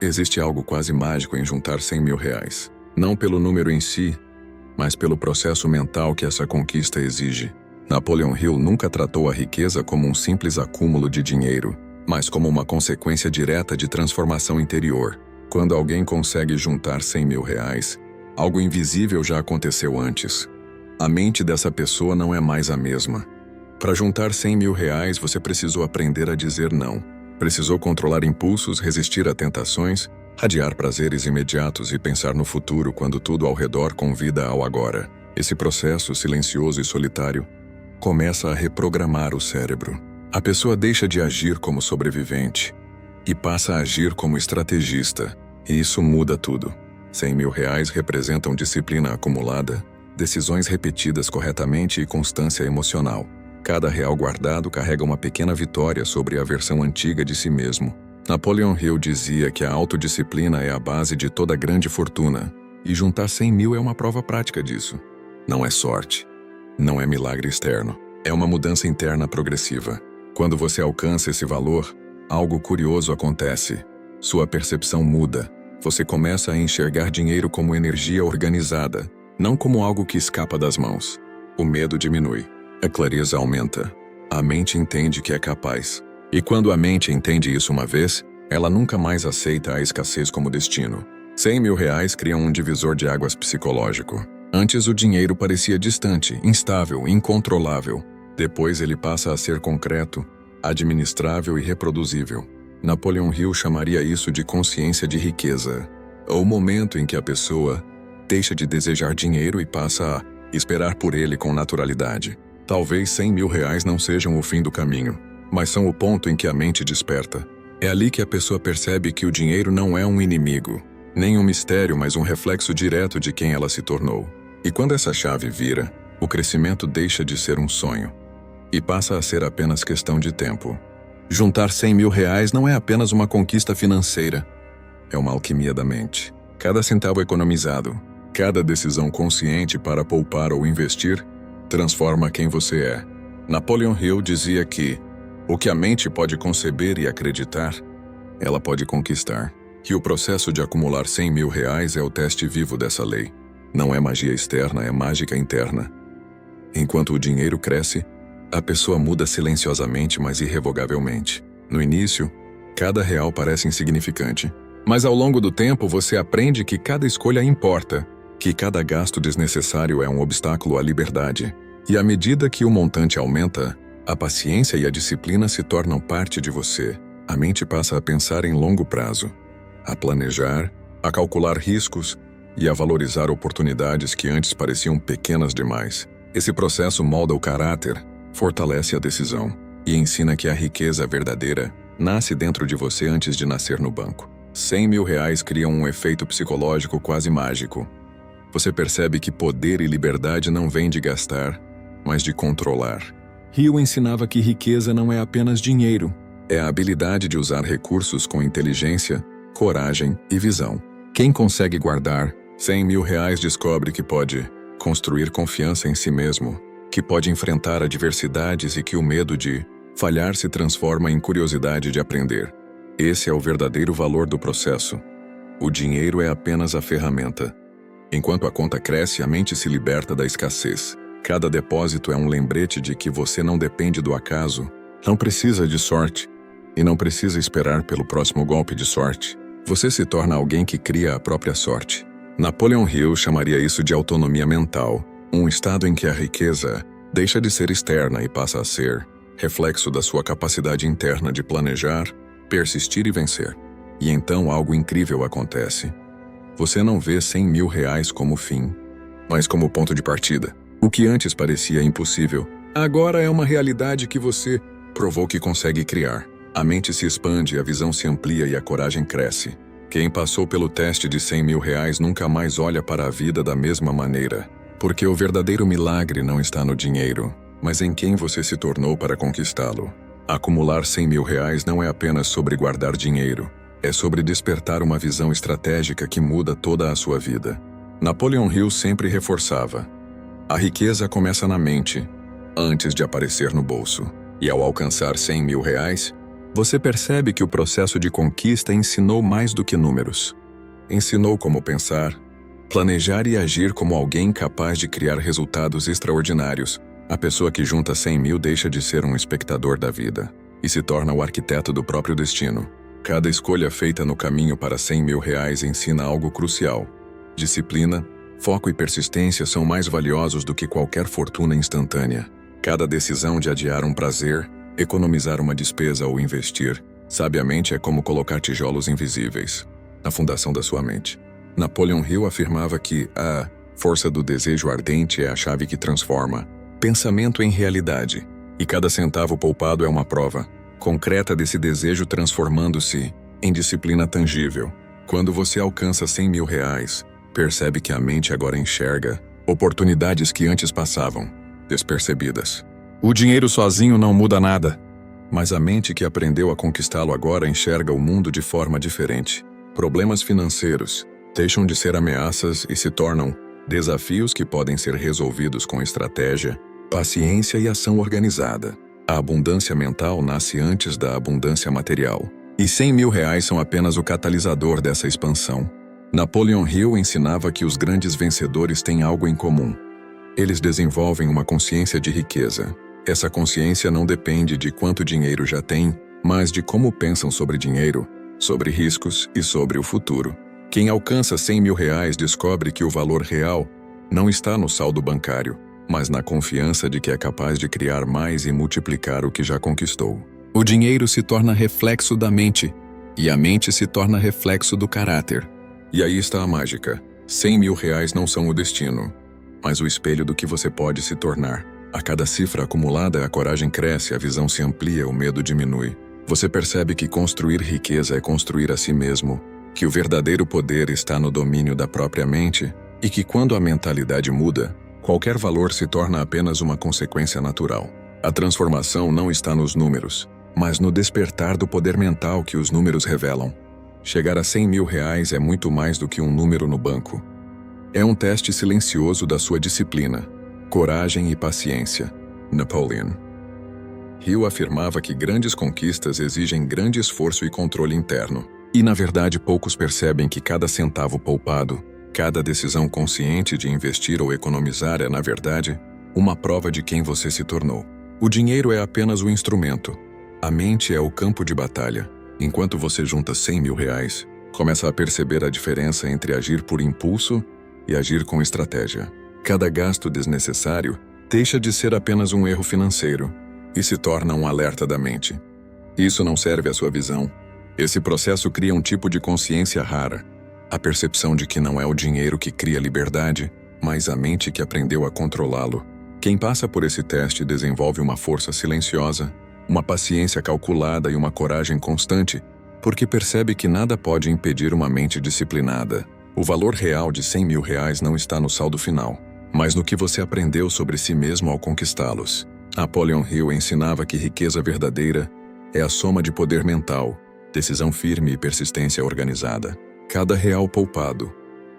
Existe algo quase mágico em juntar 100 mil reais. Não pelo número em si, mas pelo processo mental que essa conquista exige. Napoleon Hill nunca tratou a riqueza como um simples acúmulo de dinheiro, mas como uma consequência direta de transformação interior. Quando alguém consegue juntar 100 mil reais, algo invisível já aconteceu antes. A mente dessa pessoa não é mais a mesma. Para juntar 100 mil reais, você precisou aprender a dizer não. Precisou controlar impulsos, resistir a tentações, radiar prazeres imediatos e pensar no futuro quando tudo ao redor convida ao agora. Esse processo silencioso e solitário começa a reprogramar o cérebro. A pessoa deixa de agir como sobrevivente e passa a agir como estrategista. E isso muda tudo. 100 mil reais representam disciplina acumulada, decisões repetidas corretamente e constância emocional. Cada real guardado carrega uma pequena vitória sobre a versão antiga de si mesmo. Napoleon Hill dizia que a autodisciplina é a base de toda grande fortuna, e juntar 100 mil é uma prova prática disso. Não é sorte. Não é milagre externo. É uma mudança interna progressiva. Quando você alcança esse valor, algo curioso acontece. Sua percepção muda. Você começa a enxergar dinheiro como energia organizada, não como algo que escapa das mãos. O medo diminui. A clareza aumenta. A mente entende que é capaz. E quando a mente entende isso uma vez, ela nunca mais aceita a escassez como destino. 100 mil reais criam um divisor de águas psicológico. Antes o dinheiro parecia distante, instável, incontrolável. Depois ele passa a ser concreto, administrável e reproduzível. Napoleon Hill chamaria isso de consciência de riqueza. O momento em que a pessoa deixa de desejar dinheiro e passa a esperar por ele com naturalidade. Talvez 100 mil reais não sejam o fim do caminho, mas são o ponto em que a mente desperta. É ali que a pessoa percebe que o dinheiro não é um inimigo, nem um mistério, mas um reflexo direto de quem ela se tornou. E quando essa chave vira, o crescimento deixa de ser um sonho e passa a ser apenas questão de tempo. Juntar 100 mil reais não é apenas uma conquista financeira, é uma alquimia da mente. Cada centavo economizado, cada decisão consciente para poupar ou investir, transforma quem você é. Napoleon Hill dizia que o que a mente pode conceber e acreditar, ela pode conquistar. Que o processo de acumular 100 mil reais é o teste vivo dessa lei. Não é magia externa, é mágica interna. Enquanto o dinheiro cresce, a pessoa muda silenciosamente, mas irrevogavelmente. No início, cada real parece insignificante. Mas ao longo do tempo você aprende que cada escolha importa, que cada gasto desnecessário é um obstáculo à liberdade. E à medida que o montante aumenta, a paciência e a disciplina se tornam parte de você. A mente passa a pensar em longo prazo, a planejar, a calcular riscos e a valorizar oportunidades que antes pareciam pequenas demais. Esse processo molda o caráter, fortalece a decisão e ensina que a riqueza verdadeira nasce dentro de você antes de nascer no banco. 100 mil reais criam um efeito psicológico quase mágico. Você percebe que poder e liberdade não vêm de gastar, mas de controlar. Hill ensinava que riqueza não é apenas dinheiro, é a habilidade de usar recursos com inteligência, coragem e visão. Quem consegue guardar 100 mil reais descobre que pode construir confiança em si mesmo, que pode enfrentar adversidades e que o medo de falhar se transforma em curiosidade de aprender. Esse é o verdadeiro valor do processo. O dinheiro é apenas a ferramenta. Enquanto a conta cresce, a mente se liberta da escassez. Cada depósito é um lembrete de que você não depende do acaso, não precisa de sorte e não precisa esperar pelo próximo golpe de sorte. Você se torna alguém que cria a própria sorte. Napoleon Hill chamaria isso de autonomia mental, um estado em que a riqueza deixa de ser externa e passa a ser reflexo da sua capacidade interna de planejar, persistir e vencer. E então algo incrível acontece. Você não vê 100 mil reais como fim, mas como ponto de partida. O que antes parecia impossível, agora é uma realidade que você provou que consegue criar. A mente se expande, a visão se amplia e a coragem cresce. Quem passou pelo teste de 100 mil reais nunca mais olha para a vida da mesma maneira. Porque o verdadeiro milagre não está no dinheiro, mas em quem você se tornou para conquistá-lo. Acumular 100 mil reais não é apenas sobre guardar dinheiro. É sobre despertar uma visão estratégica que muda toda a sua vida. Napoleon Hill sempre reforçava: a riqueza começa na mente, antes de aparecer no bolso. E ao alcançar 100 mil reais, você percebe que o processo de conquista ensinou mais do que números. Ensinou como pensar, planejar e agir como alguém capaz de criar resultados extraordinários. A pessoa que junta 100 mil deixa de ser um espectador da vida e se torna o arquiteto do próprio destino. Cada escolha feita no caminho para 100 mil reais ensina algo crucial. Disciplina, foco e persistência são mais valiosos do que qualquer fortuna instantânea. Cada decisão de adiar um prazer, economizar uma despesa ou investir, sabiamente é como colocar tijolos invisíveis na fundação da sua mente. Napoleon Hill afirmava que a força do desejo ardente é a chave que transforma pensamento em realidade, e cada centavo poupado é uma prova concreta desse desejo transformando-se em disciplina tangível. Quando você alcança 100 mil reais, percebe que a mente agora enxerga oportunidades que antes passavam despercebidas. O dinheiro sozinho não muda nada, mas a mente que aprendeu a conquistá-lo agora enxerga o mundo de forma diferente. Problemas financeiros deixam de ser ameaças e se tornam desafios que podem ser resolvidos com estratégia, paciência e ação organizada. A abundância mental nasce antes da abundância material, e 100 mil reais são apenas o catalisador dessa expansão. Napoleon Hill ensinava que os grandes vencedores têm algo em comum. Eles desenvolvem uma consciência de riqueza. Essa consciência não depende de quanto dinheiro já têm, mas de como pensam sobre dinheiro, sobre riscos e sobre o futuro. Quem alcança 100 mil reais descobre que o valor real não está no saldo bancário, mas na confiança de que é capaz de criar mais e multiplicar o que já conquistou. O dinheiro se torna reflexo da mente, e a mente se torna reflexo do caráter. E aí está a mágica. 100 mil reais não são o destino, mas o espelho do que você pode se tornar. A cada cifra acumulada, a coragem cresce, a visão se amplia, o medo diminui. Você percebe que construir riqueza é construir a si mesmo, que o verdadeiro poder está no domínio da própria mente e que quando a mentalidade muda, qualquer valor se torna apenas uma consequência natural. A transformação não está nos números, mas no despertar do poder mental que os números revelam. Chegar a 100 mil reais é muito mais do que um número no banco. É um teste silencioso da sua disciplina, coragem e paciência. Napoleon Hill afirmava que grandes conquistas exigem grande esforço e controle interno. E, na verdade, poucos percebem que cada centavo poupado, cada decisão consciente de investir ou economizar é, na verdade, uma prova de quem você se tornou. O dinheiro é apenas o instrumento. A mente é o campo de batalha. Enquanto você junta 100 mil reais, começa a perceber a diferença entre agir por impulso e agir com estratégia. Cada gasto desnecessário deixa de ser apenas um erro financeiro e se torna um alerta da mente. Isso não serve à sua visão. Esse processo cria um tipo de consciência rara, a percepção de que não é o dinheiro que cria liberdade, mas a mente que aprendeu a controlá-lo. Quem passa por esse teste desenvolve uma força silenciosa, uma paciência calculada e uma coragem constante, porque percebe que nada pode impedir uma mente disciplinada. O valor real de 100 mil reais não está no saldo final, mas no que você aprendeu sobre si mesmo ao conquistá-los. Napoleon Hill ensinava que riqueza verdadeira é a soma de poder mental, decisão firme e persistência organizada. Cada real poupado,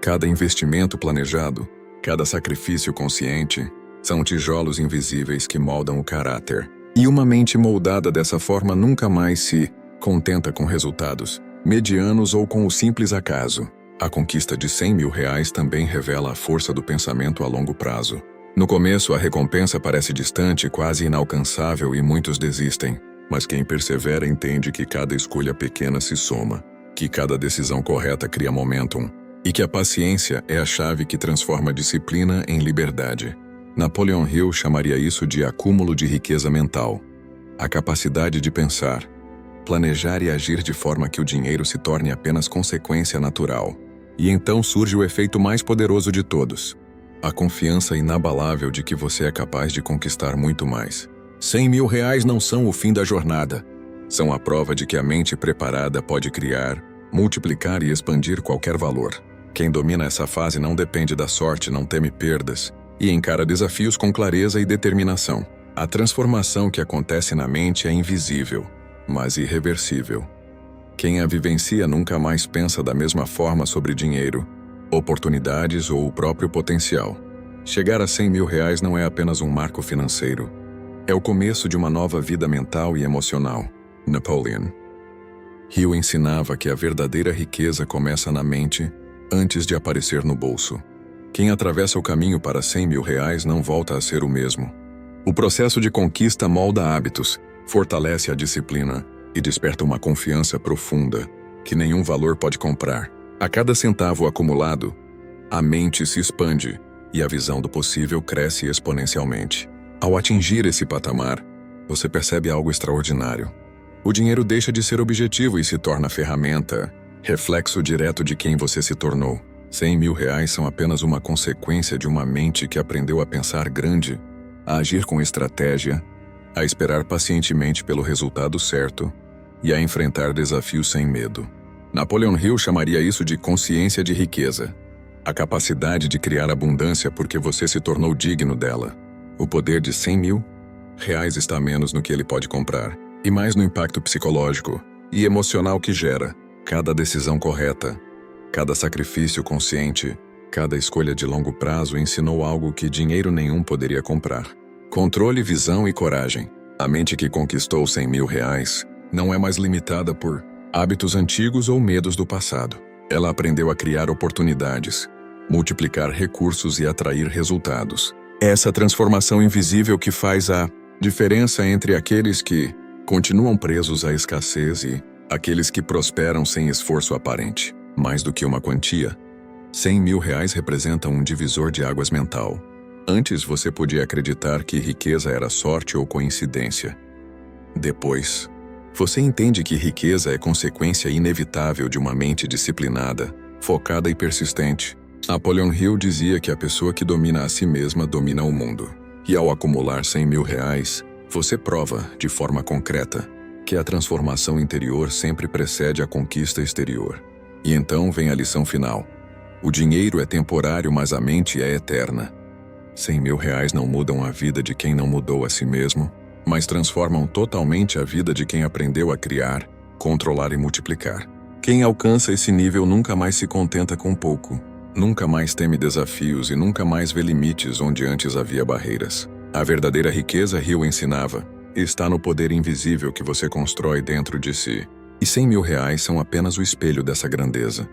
cada investimento planejado, cada sacrifício consciente, são tijolos invisíveis que moldam o caráter. E uma mente moldada dessa forma nunca mais se contenta com resultados medianos ou com o simples acaso. A conquista de 100 mil reais também revela a força do pensamento a longo prazo. No começo, a recompensa parece distante, quase inalcançável e muitos desistem. Mas quem persevera entende que cada escolha pequena se soma, que cada decisão correta cria momentum, e que a paciência é a chave que transforma a disciplina em liberdade. Napoleon Hill chamaria isso de acúmulo de riqueza mental, a capacidade de pensar, planejar e agir de forma que o dinheiro se torne apenas consequência natural. E então surge o efeito mais poderoso de todos, a confiança inabalável de que você é capaz de conquistar muito mais. 100 mil reais não são o fim da jornada. São a prova de que a mente preparada pode criar, multiplicar e expandir qualquer valor. Quem domina essa fase não depende da sorte, não teme perdas e encara desafios com clareza e determinação. A transformação que acontece na mente é invisível, mas irreversível. Quem a vivencia nunca mais pensa da mesma forma sobre dinheiro, oportunidades ou o próprio potencial. Chegar a 100 mil reais não é apenas um marco financeiro. É o começo de uma nova vida mental e emocional. Napoleon Hill ensinava que a verdadeira riqueza começa na mente antes de aparecer no bolso. Quem atravessa o caminho para 100 mil reais não volta a ser o mesmo. O processo de conquista molda hábitos, fortalece a disciplina e desperta uma confiança profunda que nenhum valor pode comprar. A cada centavo acumulado, a mente se expande e a visão do possível cresce exponencialmente. Ao atingir esse patamar, você percebe algo extraordinário. O dinheiro deixa de ser objetivo e se torna ferramenta, reflexo direto de quem você se tornou. 100 mil reais são apenas uma consequência de uma mente que aprendeu a pensar grande, a agir com estratégia, a esperar pacientemente pelo resultado certo e a enfrentar desafios sem medo. Napoleon Hill chamaria isso de consciência de riqueza, a capacidade de criar abundância porque você se tornou digno dela. O poder de 100 mil reais está menos no que ele pode comprar e mais no impacto psicológico e emocional que gera. Cada decisão correta, cada sacrifício consciente, cada escolha de longo prazo ensinou algo que dinheiro nenhum poderia comprar. Controle, visão e coragem. A mente que conquistou 100 mil reais não é mais limitada por hábitos antigos ou medos do passado. Ela aprendeu a criar oportunidades, multiplicar recursos e atrair resultados. É essa transformação invisível que faz a diferença entre aqueles que continuam presos à escassez e aqueles que prosperam sem esforço aparente. Mais do que uma quantia, 100 mil reais representa um divisor de águas mental. Antes você podia acreditar que riqueza era sorte ou coincidência. Depois, você entende que riqueza é consequência inevitável de uma mente disciplinada, focada e persistente. Napoleon Hill dizia que a pessoa que domina a si mesma domina o mundo. E ao acumular 100 mil reais, você prova, de forma concreta, que a transformação interior sempre precede a conquista exterior. E então vem a lição final. O dinheiro é temporário, mas a mente é eterna. 100 mil reais não mudam a vida de quem não mudou a si mesmo, mas transformam totalmente a vida de quem aprendeu a criar, controlar e multiplicar. Quem alcança esse nível nunca mais se contenta com pouco, nunca mais teme desafios e nunca mais vê limites onde antes havia barreiras. A verdadeira riqueza, Hill ensinava, está no poder invisível que você constrói dentro de si. E 100 mil reais são apenas o espelho dessa grandeza.